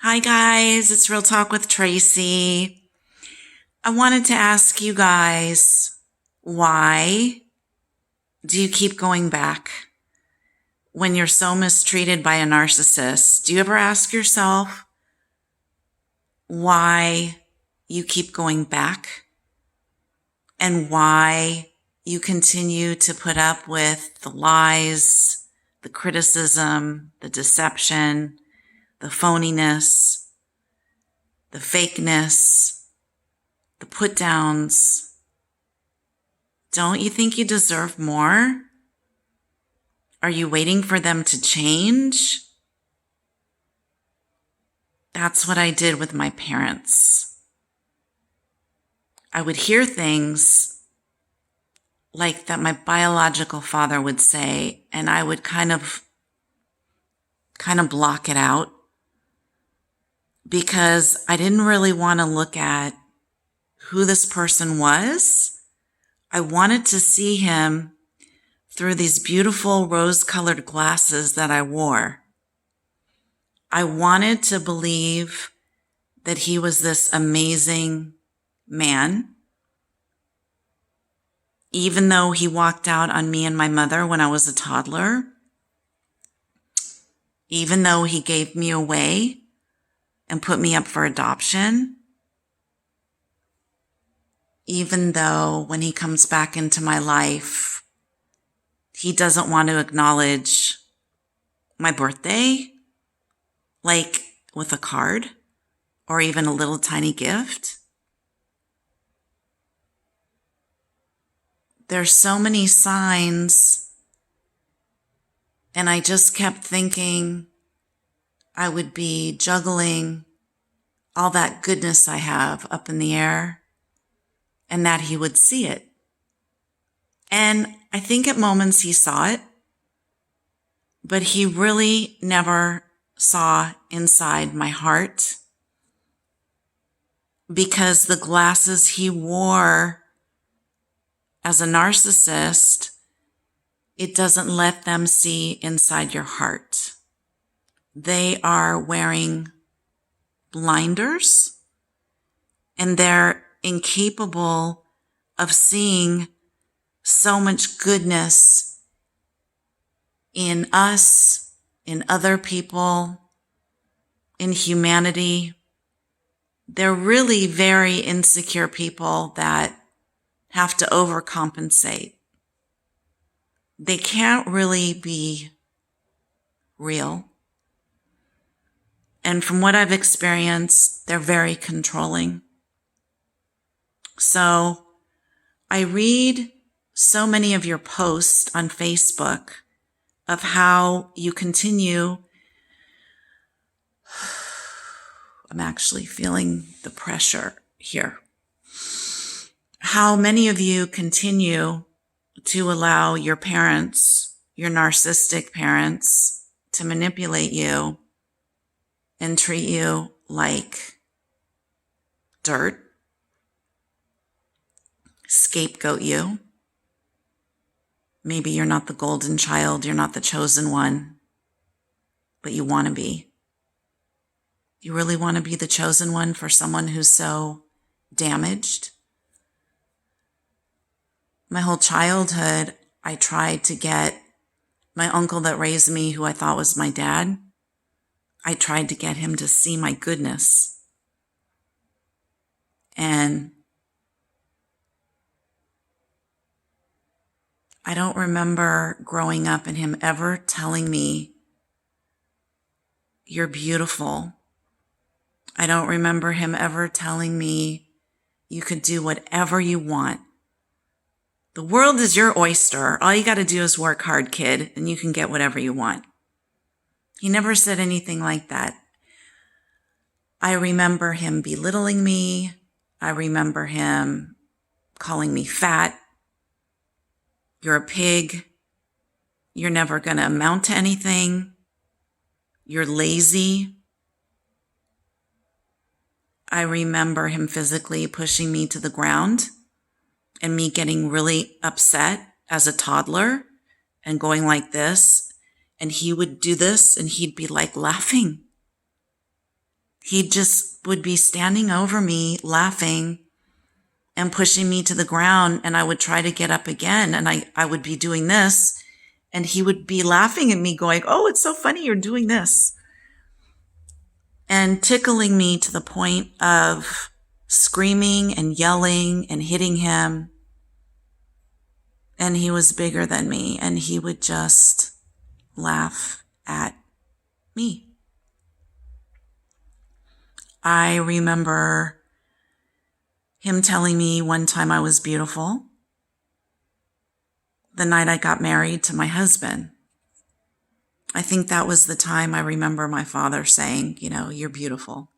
Hi guys, it's Real Talk with Tracy. I wanted to ask you guys, why do you keep going back when you're so mistreated by a narcissist? Do you ever ask yourself why you keep going back and why you continue to put up with the lies, the criticism, the deception, the phoniness, the fakeness, the put downs? Don't you think you deserve more? Are you waiting for them to change? That's what I did with my parents. I would hear things like that my biological father would say, and I would kind of block it out because I didn't really want to look at who this person was. I wanted to see him through these beautiful rose-colored glasses that I wore. I wanted to believe that he was this amazing man, even though he walked out on me and my mother when I was a toddler, even though he gave me away and put me up for adoption, even though when he comes back into my life, he doesn't want to acknowledge my birthday, like with a card or even a little tiny gift. There's so many signs, and I just kept thinking I would be juggling all that goodness I have up in the air and that he would see it. And I think at moments he saw it, but he really never saw inside my heart, because the glasses he wore as a narcissist, it doesn't let them see inside your heart. They are wearing blinders, and they're incapable of seeing so much goodness in us, in other people, in humanity. They're really very insecure people that have to overcompensate. They can't really be real. And from what I've experienced, they're very controlling. So I read so many of your posts on Facebook of how you continue. I'm actually feeling the pressure here. How many of you continue to allow your parents, your narcissistic parents, to manipulate you and treat you like dirt, scapegoat you. Maybe you're not the golden child, you're not the chosen one, but you want to be. You really want to be the chosen one for someone who's so damaged? My whole childhood, I tried to get my uncle that raised me, who I thought was my dad, I tried to get him to see my goodness. And I don't remember growing up and him ever telling me, "You're beautiful." I don't remember him ever telling me, "You could do whatever you want. The world is your oyster. All you got to do is work hard, kid, and you can get whatever you want." He never said anything like that. I remember him belittling me. I remember him calling me fat. "You're a pig. You're never going to amount to anything. You're lazy." I remember him physically pushing me to the ground and me getting really upset as a toddler and going like this. And he would do this and he'd be like laughing. he just would be standing over me, laughing and pushing me to the ground. And I would try to get up again. And I would be doing this. And he would be laughing at me going, oh, it's so funny you're doing this. And tickling me to the point of screaming and yelling and hitting him. And he was bigger than me. And he would just laugh at me. I remember him telling me one time I was beautiful. The night I got married to my husband. I think that was the time I remember my father saying, you know, you're beautiful.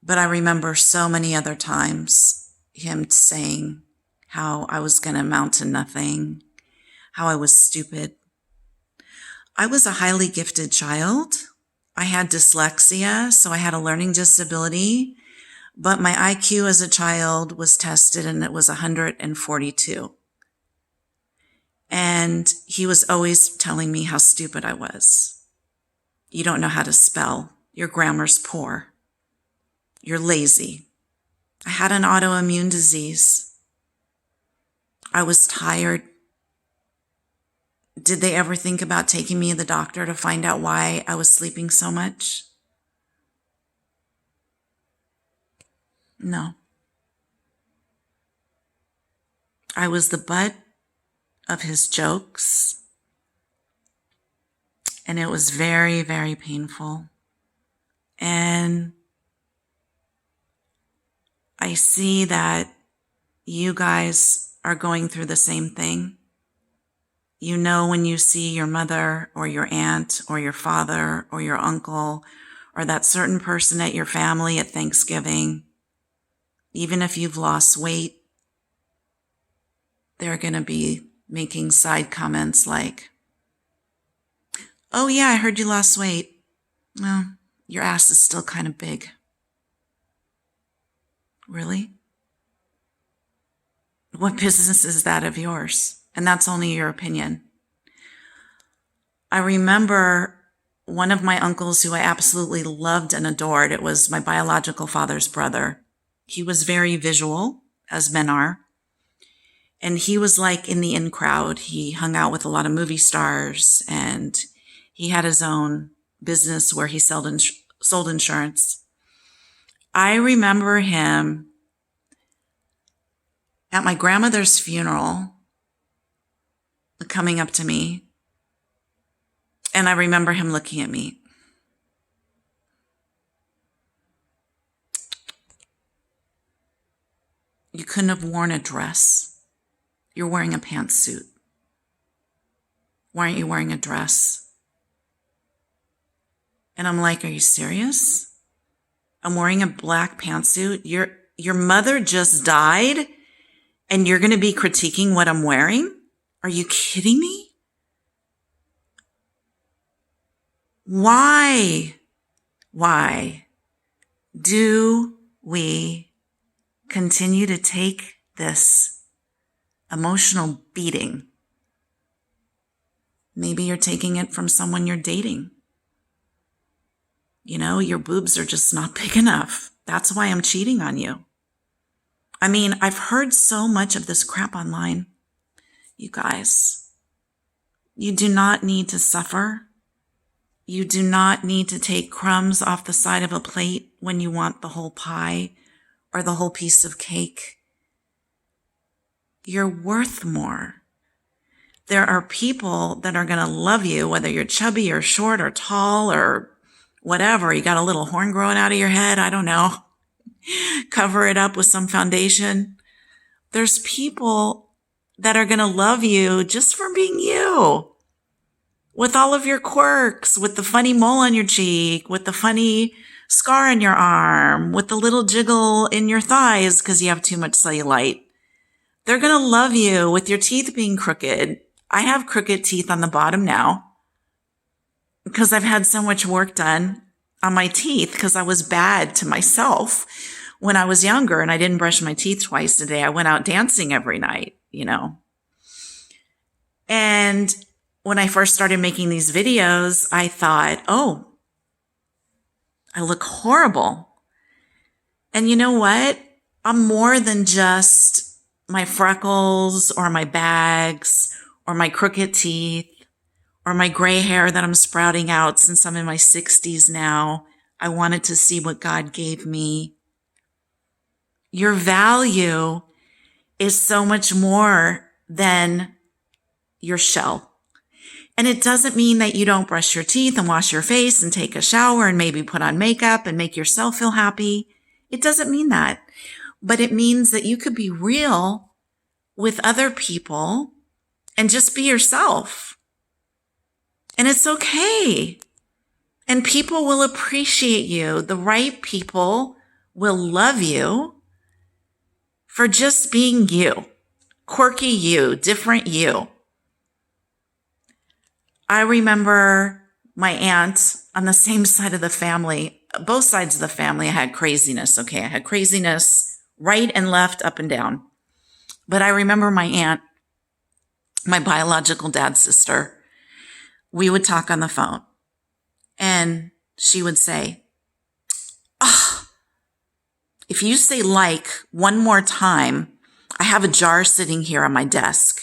But I remember so many other times him saying how I was going to amount to nothing, how I was stupid. I was a highly gifted child. I had dyslexia, so I had a learning disability, but my IQ as a child was tested and it was 142. And he was always telling me how stupid I was. You don't know how to spell. Your grammar's poor. You're lazy. I had an autoimmune disease. I was tired. Did they ever think about taking me to the doctor to find out why I was sleeping so much? No. I was the butt of his jokes, and it was very, very painful. And I see that you guys are going through the same thing. You know, when you see your mother or your aunt or your father or your uncle or that certain person at your family at Thanksgiving, even if you've lost weight, they're going to be making side comments like, oh yeah, I heard you lost weight. Well, your ass is still kind of big. Really? What business is that of yours? And that's only your opinion. I remember one of my uncles who I absolutely loved and adored. It was my biological father's brother. He was very visual, as men are. And he was like in the in crowd. He hung out with a lot of movie stars, and he had his own business where he sold insurance. I remember him at my grandmother's funeral coming up to me, and I remember him looking at me. You couldn't have worn a dress. You're wearing a pantsuit. Why aren't you wearing a dress? And I'm like, are you serious? I'm wearing a black pantsuit. Your mother just died and you're going to be critiquing what I'm wearing? Are you kidding me? Why do we continue to take this emotional beating? Maybe you're taking it from someone you're dating. You know, your boobs are just not big enough. That's why I'm cheating on you. I mean, I've heard so much of this crap online. You guys, you do not need to suffer. You do not need to take crumbs off the side of a plate when you want the whole pie or the whole piece of cake. You're worth more. There are people that are going to love you, whether you're chubby or short or tall or whatever. You got a little horn growing out of your head. I don't know. Cover it up with some foundation. There's people that are going to love you just for being you. With all of your quirks, with the funny mole on your cheek, with the funny scar on your arm, with the little jiggle in your thighs because you have too much cellulite. They're going to love you with your teeth being crooked. I have crooked teeth on the bottom now because I've had so much work done on my teeth because I was bad to myself when I was younger and I didn't brush my teeth twice a day. I went out dancing every night, you know. And when I first started making these videos, I thought, oh, I look horrible. And you know what? I'm more than just my freckles or my bags or my crooked teeth or my gray hair that I'm sprouting out since I'm in my 60s now. I wanted to see what God gave me. Your value is so much more than your shell. And it doesn't mean that you don't brush your teeth and wash your face and take a shower and maybe put on makeup and make yourself feel happy. It doesn't mean that. But it means that you could be real with other people and just be yourself. And it's okay. And people will appreciate you. The right people will love you for just being you. Quirky you, different you. I remember my aunt on the same side of the family, both sides of the family, I had craziness. Okay, I had craziness right and left, up and down. But I remember my aunt, my biological dad's sister, we would talk on the phone and she would say, "Oh, if you say like one more time, I have a jar sitting here on my desk.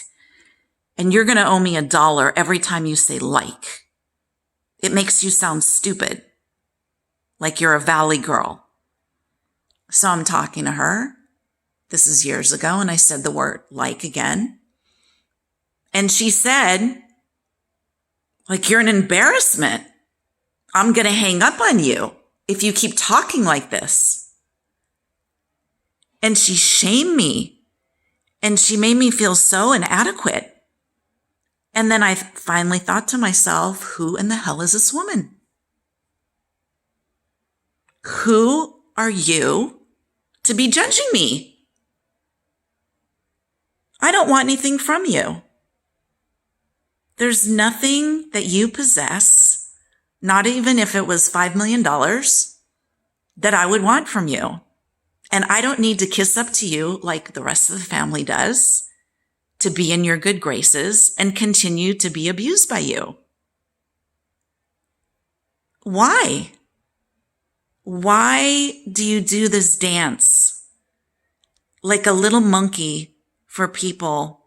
And you're going to owe me $1 every time you say like. It makes you sound stupid, like you're a valley girl." So I'm talking to her. This is years ago, and I said the word like again. And she said, like, "You're an embarrassment. I'm going to hang up on you if you keep talking like this." And she shamed me, and she made me feel so inadequate. And then I finally thought to myself, who in the hell is this woman? Who are you to be judging me? I don't want anything from you. There's nothing that you possess, not even if it was $5 million, that I would want from you. And I don't need to kiss up to you like the rest of the family does, to be in your good graces and continue to be abused by you. Why? Why do you do this dance like a little monkey for people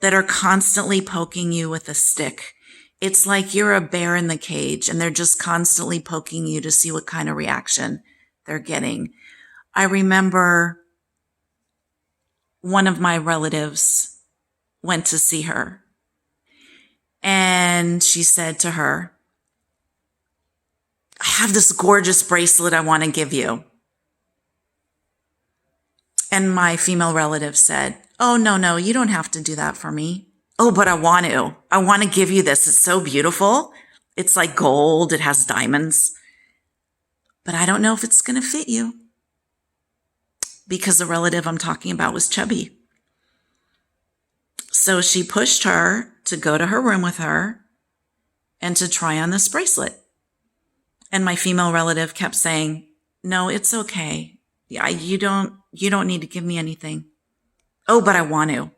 that are constantly poking you with a stick? It's like you're a bear in the cage and they're just constantly poking you to see what kind of reaction they're getting. I remember one of my relatives went to see her. And she said to her, "I have this gorgeous bracelet I want to give you." And my female relative said, "Oh, no, you don't have to do that for me." "Oh, but I want to. I want to give you this. It's so beautiful. It's like gold. It has diamonds. But I don't know if it's going to fit you." Because the relative I'm talking about was chubby. So she pushed her to go to her room with her and to try on this bracelet. And my female relative kept saying, "No, it's okay. Yeah, you don't need to give me anything." "Oh, but I want to.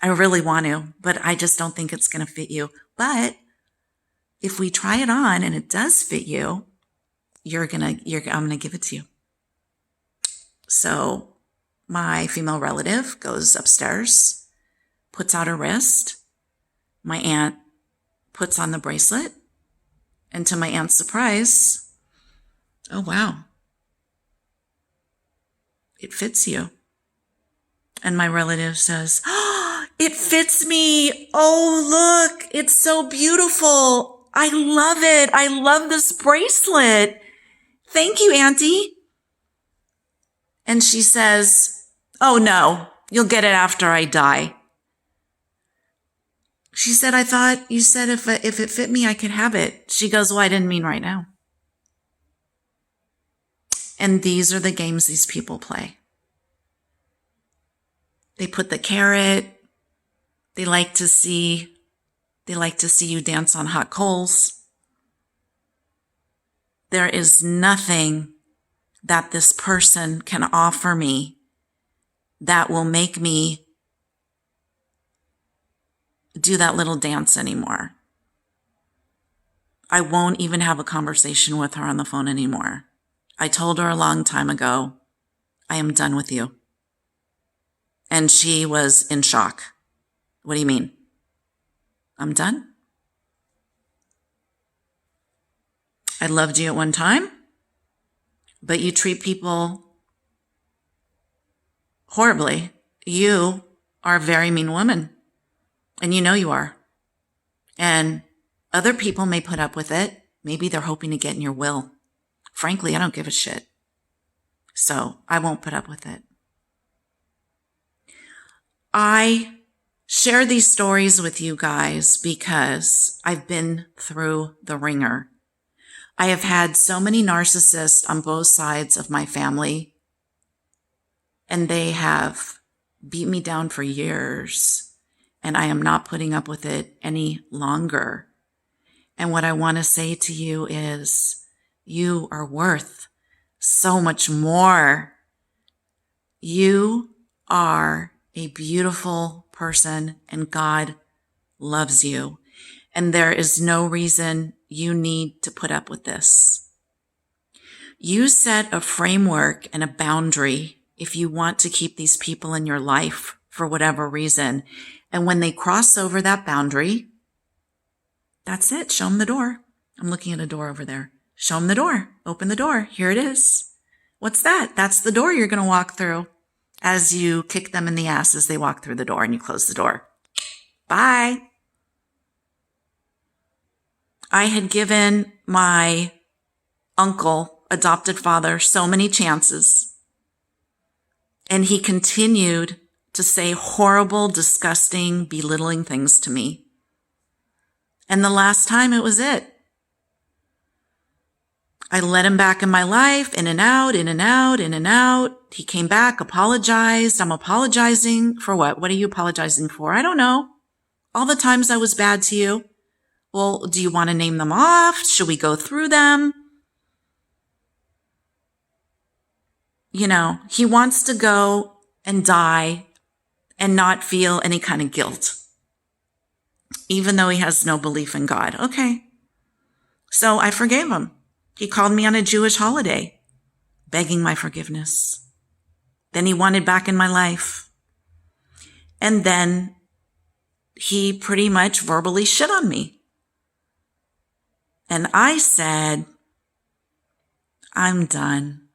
I really want to, but I just don't think it's going to fit you. But if we try it on and it does fit you, I'm going to give it to you." So my female relative goes upstairs, puts out her wrist. My aunt puts on the bracelet. And to my aunt's surprise, oh, wow, it fits you. And my relative says, "Oh, it fits me. Oh, look, it's so beautiful. I love it. I love this bracelet. Thank you, Auntie." And she says, "Oh, no, you'll get it after I die." She said, "I thought you said if it fit me, I could have it." She goes, "Well, I didn't mean right now." And these are the games these people play. They put the carrot. They like to see you dance on hot coals. There is nothing that this person can offer me that will make me do that little dance anymore. I won't even have a conversation with her on the phone anymore. I told her a long time ago, I am done with you. And she was in shock. What do you mean? I'm done? I loved you at one time, but you treat people horribly. You are a very mean woman, and you know you are. And other people may put up with it. Maybe they're hoping to get in your will. Frankly, I don't give a shit. So I won't put up with it. I share these stories with you guys because I've been through the ringer. I have had so many narcissists on both sides of my family, and they have beat me down for years, and I am not putting up with it any longer. And what I want to say to you is, you are worth so much more. You are a beautiful person, and God loves you. And there is no reason you need to put up with this. You set a framework and a boundary if you want to keep these people in your life for whatever reason. And when they cross over that boundary, that's it. Show them the door. I'm looking at a door over there. Show them the door. Open the door. Here it is. What's that? That's the door you're going to walk through as you kick them in the ass as they walk through the door and you close the door. Bye. I had given my uncle, adopted father, so many chances, and he continued to say horrible, disgusting, belittling things to me. And the last time it was it. I let him back in my life, in and out, in and out, in and out. He came back, apologized. I'm apologizing for what? What are you apologizing for? I don't know. All the times I was bad to you. Well, do you want to name them off? Should we go through them? You know, he wants to go and die and not feel any kind of guilt, even though he has no belief in God. Okay. So I forgave him. He called me on a Jewish holiday, begging my forgiveness. Then he wanted back in my life. And then he pretty much verbally shit on me. And I said, I'm done.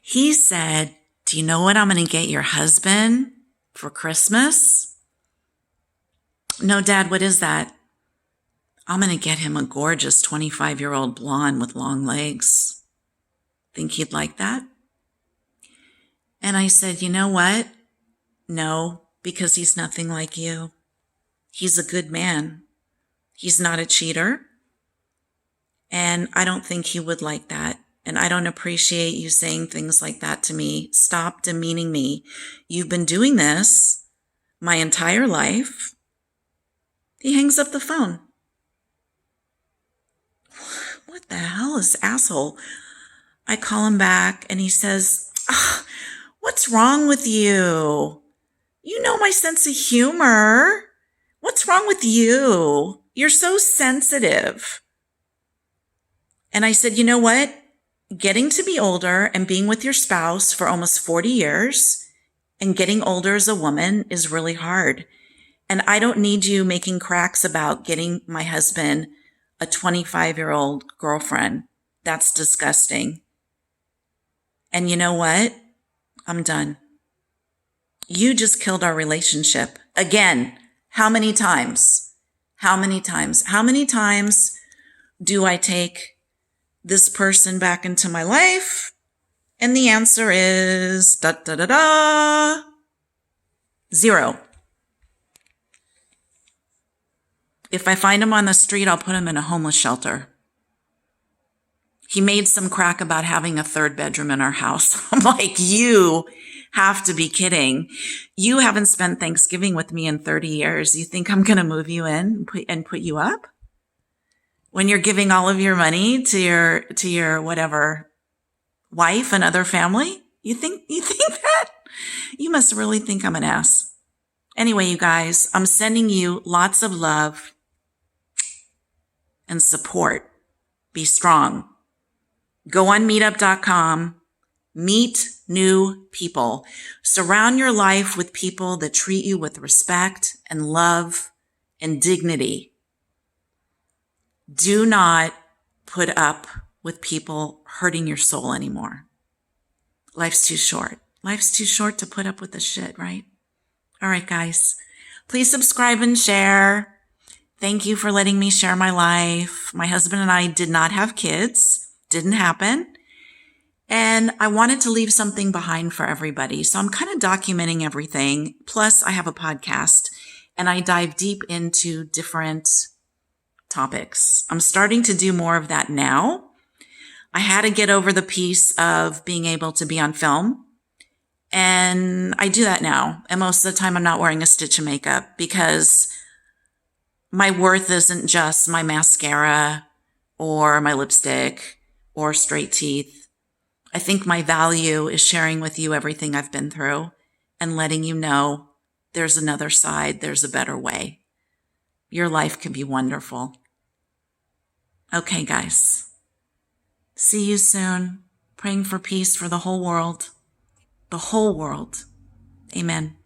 He said, do you know what I'm going to get your husband for Christmas? No, Dad, what is that? I'm going to get him a gorgeous 25-year-old blonde with long legs. Think he'd like that? And I said, you know what? No, because he's nothing like you. He's a good man. He's not a cheater. And I don't think he would like that. And I don't appreciate you saying things like that to me. Stop demeaning me. You've been doing this my entire life. He hangs up the phone. What the hell is this asshole? I call him back and he says, what's wrong with you? You know my sense of humor. What's wrong with you? You're so sensitive. And I said, you know what? Getting to be older and being with your spouse for almost 40 years and getting older as a woman is really hard. And I don't need you making cracks about getting my husband a 25-year-old girlfriend. That's disgusting. And you know what? I'm done. You just killed our relationship. Again, how many times? How many times? How many times do I take this person back into my life? And the answer is 0. If I find him on the street, I'll put him in a homeless shelter. He made some crack about having a third bedroom in our house. I'm like, you have to be kidding. You haven't spent Thanksgiving with me in 30 years. You think I'm going to move you in and put you up? When you're giving all of your money to your whatever wife and other family? You think that? You must really think I'm an ass. Anyway, you guys, I'm sending you lots of love and support. Be strong. Go on meetup.com. Meet new people. Surround your life with people that treat you with respect and love and dignity. Do not put up with people hurting your soul anymore. Life's too short. Life's too short to put up with this shit, right? All right, guys. Please subscribe and share. Thank you for letting me share my life. My husband and I did not have kids. Didn't happen. And I wanted to leave something behind for everybody. So I'm kind of documenting everything. Plus, I have a podcast and I dive deep into different topics. I'm starting to do more of that now. I had to get over the piece of being able to be on film. And I do that now. And most of the time I'm not wearing a stitch of makeup because my worth isn't just my mascara or my lipstick or straight teeth. I think my value is sharing with you everything I've been through and letting you know there's another side, there's a better way. Your life can be wonderful. Okay, guys. See you soon. Praying for peace for the whole world. The whole world. Amen.